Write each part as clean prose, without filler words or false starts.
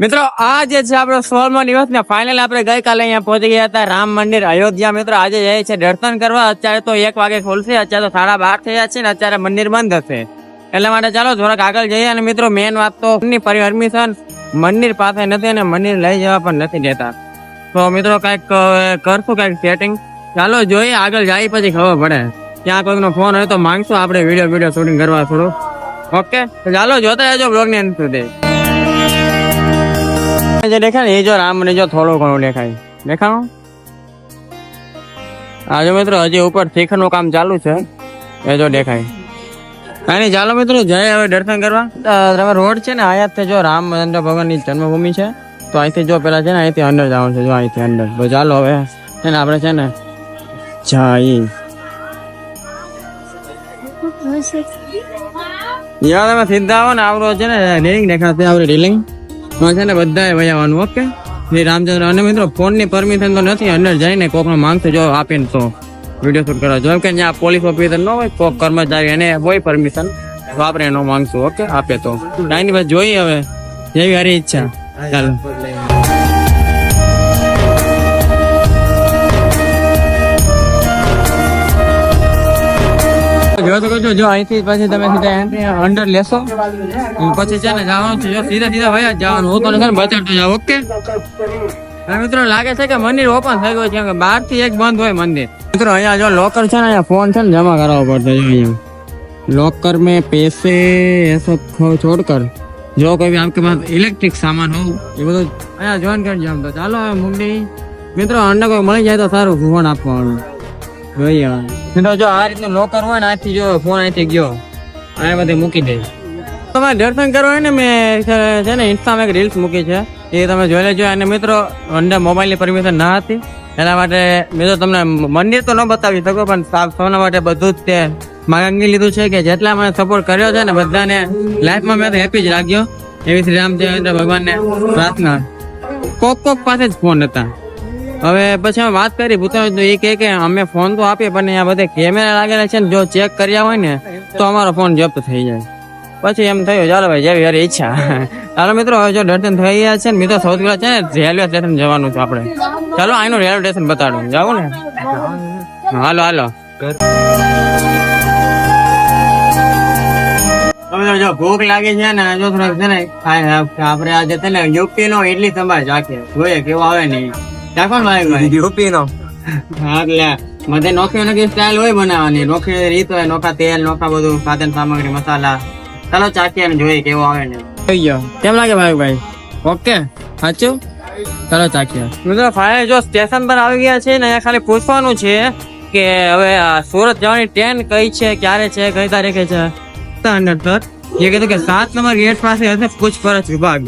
મિત્રો આ જે છે આપણો 16મો દિવસ ને ફાઇનલ આપણે ગઈકાલે અહીંયા પહોંચી ગયા હતા રામ મંદિર અયોધ્યા. મિત્રો આજે જાય છે દર્શન કરવા. અત્યારે તો 1 વાગે ખોલશે, અત્યારે તો 12:30 થયા છે ને અત્યારે મંદિર બંધ હશે. એટલા માટે ચાલો થોડાક આગળ જઈએ. અને મિત્રો મેન વાત તો પરમિશન મંદિર પાસે નથી અને મંદિર લઈ જવા પણ નથી દેતા. તો મિત્રો કઈક કરશું કઈક સેટિંગ. ચાલો જોઈએ, આગળ જાય પછી ખબર પડે. ત્યાં કોઈનો ફોન હોય તો માંગશું આપણે વિડીયો શૂટિંગ કરવા થોડું. ઓકે તો ચાલો જોતા રહેજો બ્લોગ ની અંત સુધી. જે દેખાય ને એ જો રામ ને જો થોડું ઘણું દેખાય આજે મિત્રો હજી ઉપર શિખર નું કામ ચાલુ છે એ જો દેખાય. અને ચાલો મિત્રો જય હવે દર્શન કરવા. તમે રોડ છે ને અહીંયાથી જો રામચંદ્ર ભગવાન ની જન્મભૂમિ છે તો અહીંથી જો પેલા છે ને અહીંથી અંદર જવાનું છે. જો અહીંથી અંદર તો ચાલો હવે છે ને આપણે છે ને જઈએ. તમે સીધા આવો ને આવડો છે ને રેલિંગ દેખાશે. આવડે રેલિંગ છે ને બધાએ વજાવાનું. ઓકે રામચંદ્ર. અને મિત્રો ફોન ની પરમિશન તો નથી, અંદર જઈને કોક નો માંગશે જો આપે ને તો વિડીયો શૂટ કરવા. જો કે ત્યાં પોલીસ ઓફિસર ન હોય, કોક કર્મચારી એને હોય પરમિશન તો આપણે એનો માંગશું. ઓકે આપે તો કાંઈ બસ જોઈએ હવે જેવી હારી ઈચ્છા. ચાલો જો અહીંથી પછી તમે સીધા અંડર લેશો પછી છે ને જવાનું છે. જો સીધા વયા જવાનું. હું તો બતાડતો જાવ. ઓકે મિત્રો લાગે છે કે મંદિર ઓપન થઈ ગયું છે, બહાર થી એક બંધ હોય મંદિર. મિત્રો અહીંયા જો લોકર છે ને, અહીંયા ફોન છે ને જમા કરાવવો પડતો. જો અહીંયા લોકર में पैसे ऐसा छोड़कर जो कोई भी आपके पास इलेक्ट्रिक सामान हो એ બધું અહીંયા જોઈન કરી જાવ. તો ચાલો હવે મુંડી મિત્રો અંડર કોઈ મળી જાય તો સારું ફોન આપવાનું. મિત્રો જો આ રીતનું લોકર હોય ને આથી જો ફોન અહીંથી ગયો આ બધે મૂકી દે. તમારે દર્શન કરવા હોય ને મેં છે ને ઇન્સ્ટામાં એક રીલ્સ મૂકી છે, એ તમે જોઈ લેજો. અને મિત્રો અંદર મોબાઈલ ની પરમિશન ના હતી એના માટે મિત્રો તમને મંદિર તો ન બતાવી શકો પણ સાફ થવાના માટે બધું જ તે માંગી લીધું છે. કે જેટલા મને સપોર્ટ કર્યો છે ને બધાને લાઈફમાં મેં તો હેપી જ રાખ્યો. એવી શ્રી રામચંદ્ર ભગવાનને પ્રાર્થના. કોક પાસે જ ફોન હતા. હવે પછી અમે વાત કરી પૂછાયું તો એ કે અમે ફોન તો આપીએ પણ અહીંયા બધે કેમેરા લાગેલા છે ને, જો ચેક કર્યા હોય ને તો અમારો ફોન જપ્ત થઈ જાય. પછી એમ થયું ચાલો ભાઈ જેવી યાર ઈચ્છા. ચાલો મિત્રો હવે જો દર્શન થઈ ગયા છે ને મિત્રો સૌથી પહેલા છે ને રેલવે સ્ટેશન જવાનું છે આપણે. ચાલો અહીંનું રેલવે સ્ટેશન બતાડું જાવું ને. હાલો જો ભૂખ લાગી છે ને જો થોડાક છે ને આપડે આજે છે ને યુપી નો ઇડલી સંભાર ચાખીએ, જોઈએ કેવો આવે ને. યુપી નો બધે નોખી સ્ટાઇલ હોય બનાવવાની, નોખી રીત હોય, નોખા તેલ, નોખા બધું સાધન સામગ્રી મસાલા. ચાલો ચાખીએ ને જોઈએ કેવો આવે ને. થઈ ગયો કેમ લાગે ભાઈ? ઓકે સાચું. ચાલો ચાખીએ. મિત્રો ફાઇનલ જો સ્ટેશન પર આવી ગયા છે ને અહીંયા ખાલી પૂછવાનું છે કે હવે સુરત જવાની ટ્રેન કઈ છે, ક્યારે છે, કઈ તારીખે છે. અંદર સર એ કીધું કે 7 નંબર ગેટ પાસે હશે પૂછપરછ વિભાગ.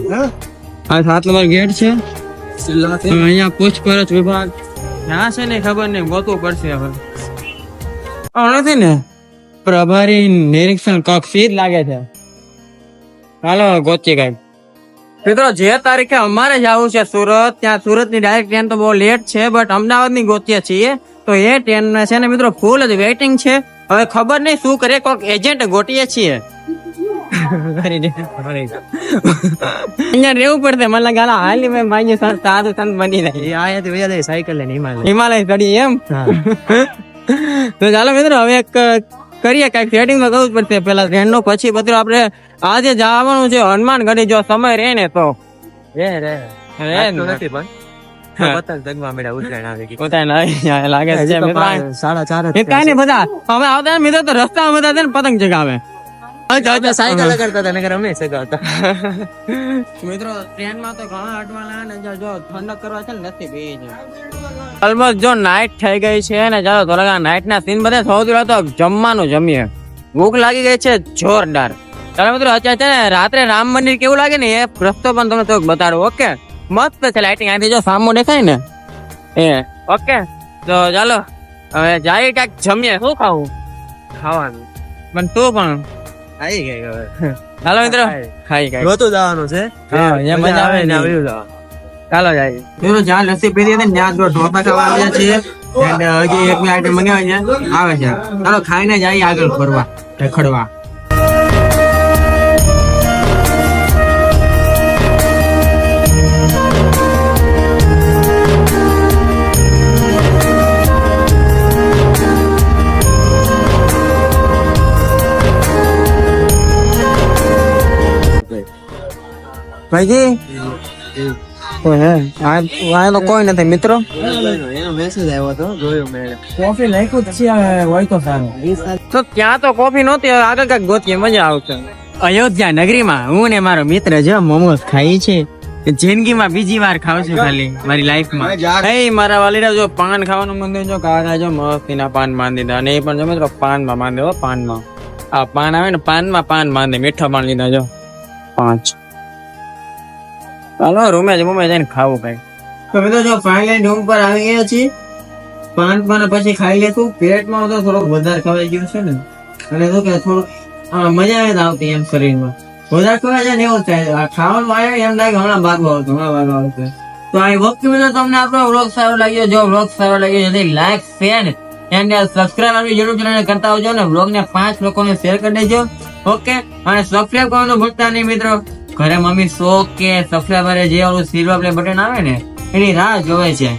આ 7 નંબર ગેટ છે અહીંયા પૂછપરછ વિભાગ. ના છે ને ખબર નહીં, ગોતવું પડશે હવે. નથી ને પ્રભારી નિરીક્ષણ કક્ષ જ લાગે છે. હાલો ગોચી કઈ. મિત્રો જે તારીખે અમારે જવું છે સુરત, ત્યાં સુરત ની ડાયરેક્ટ ટ્રેન તો બહુ લેટ છે બટ અમદાવાદ ની ગોતીએ છીએ. તો એ ટ્રેન છે ને મિત્રો ફૂલ જ વેઇટિંગ છે. હવે ખબર નહીં શું કરીએ, કોઈક એજન્ટ ગોતીએ છીએ. અહીંયા રહેવું પડશે મને લાગે. હાલી મેં મારી સાધુ સંત બની જાય સાયકલ લઈને હિમાલય ચડી એમ. તો ચાલો મિત્રો હવે કરીએ કઈક સેટિંગ તો કરવું જ પડશે પેલા ટ્રેન નો. પછી બધું આપડે આજે જવાનું છે હનુમાનગઢી, જો સમય રહે ને તો રસ્તામાં બધા પતંગ ચગાવે. સાયકલ કરતા મિત્રો ટ્રેનમાં તો ઘણા અટવાના ને જો ઠંડક કરવા છે ને નથી. ઓલમોસ્ટ જો નાઈટ થઈ ગઈ છે ને ચાલો થોડા નાઈટ ના સીન બધા સૌથી તો જમવાનું જમીએ. ભૂખ લાગી ગઈ છે જોરદાર. ચાલો મિત્રો અત્યારે છે ને રાત્રે રામ મંદિર કેવું લાગે ને એ રસ્તો પણ તમને થોડુંક બતાડું. ઓકે મસ્ત છે લાઇટિંગ. અહીંથી જો સામો દેખાય ને એ. ઓકે તો ચાલો હવે જાય ક્યાંક જમીએ. શું ખાવું? ખાવાનું પણ તું પણ આવી ગઈ હવે. ચાલો મિત્રો ખાઈ જવાનું છે. મજા આવે ને ચાલો જાય. મિત્રો જ્યાં લસ્સી પીધી હતી ને ત્યાં જો ઢોસા ખાવા આવ્યા છીએ. હજી એક આઈટમ મંગાવી છે આવે છે. ચાલો ખાઈને જઈએ આગળ ફરવા રખડવા. ભાઈજી કોઈ હે આ તો કોઈ નથી મિત્રો. એનો મેસેજ આવ્યો હતો, જોયો મેં. કોફી નાખ્યું છે હોય તો સારું. તો ત્યાં તો કોફી નહોતી, આગળ કાંઈક ગોતીએ મજા આવશે. અયોધ્યા નગરીમાં હું ને મારો મિત્ર જો મોમોસ ખાઈ છે. જિંદગીમાં બીજી વાર ખાવ છું ખાલી મારી લાઈફમાં. એ મારા વાલીડા જો પાન ખાવાનું મન થાય જો કાકા જો મસ્તીના પાન માંડી દીધા. અને એ પણ જો મિત્રો પાનમાં માંડે હો, પાનમાં. આ પાન આવે ને પાનમાં પાન માંડે, મીઠા પાન લીધા જો 5. ચાલો રૂમે જઈને ખાવું કઈ. તો મિત્રો જો ફાઇનલી રૂમ પર આવી ગયા છીએ. પાન પછી ખાઈ લેતું. પેટમાં તો થોડોક વધારે ખવાઈ ગયું છે ને, અને શું કે થોડુંક મજા આવે આવતી એમ શરીરમાં. વધારે ખવાય છે ને એવું થાય. ખાવાનું આવે એમ લાગે હમણાં ભાગવા આવતું. તો આ વખતે મિત્રો તમને આપણો વ્લોગ સારો લાગ્યો. જો વ્લોગ સારો લાગ્યો જલ્દી લાઈક શેર અને સબસ્ક્રાઇબ આપણી YouTube ચેનલ કરતા આવજો ને વ્લોગ ને 5 લોકોને શેર કરી દેજો. ઓકે, અને સબસ્ક્રાઇબ કરવાનું ભૂલતા નહીં મિત્રો. ઘરે મમ્મી 100 કે સબસ્ક્રાઇબર જે ઓલું સિલ્વર પ્લે બટન આવે ને એની રાહ જોવે છે.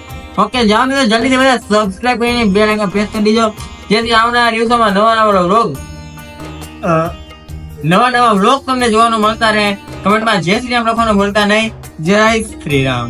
ઓકે, જાઓ મિત્રો જલ્દીથી બધા સબસ્ક્રાઇબ કરીને બેલ આઇકન પ્રેસ કરી દેજો, જેથી આવનારા દિવસોમાં નવા વ્લોગ તમને જોવાનું મળતા રહે. કમેન્ટમાં જય શ્રી રામ લખવાનું ભૂલતા નહીં. જય શ્રી રામ.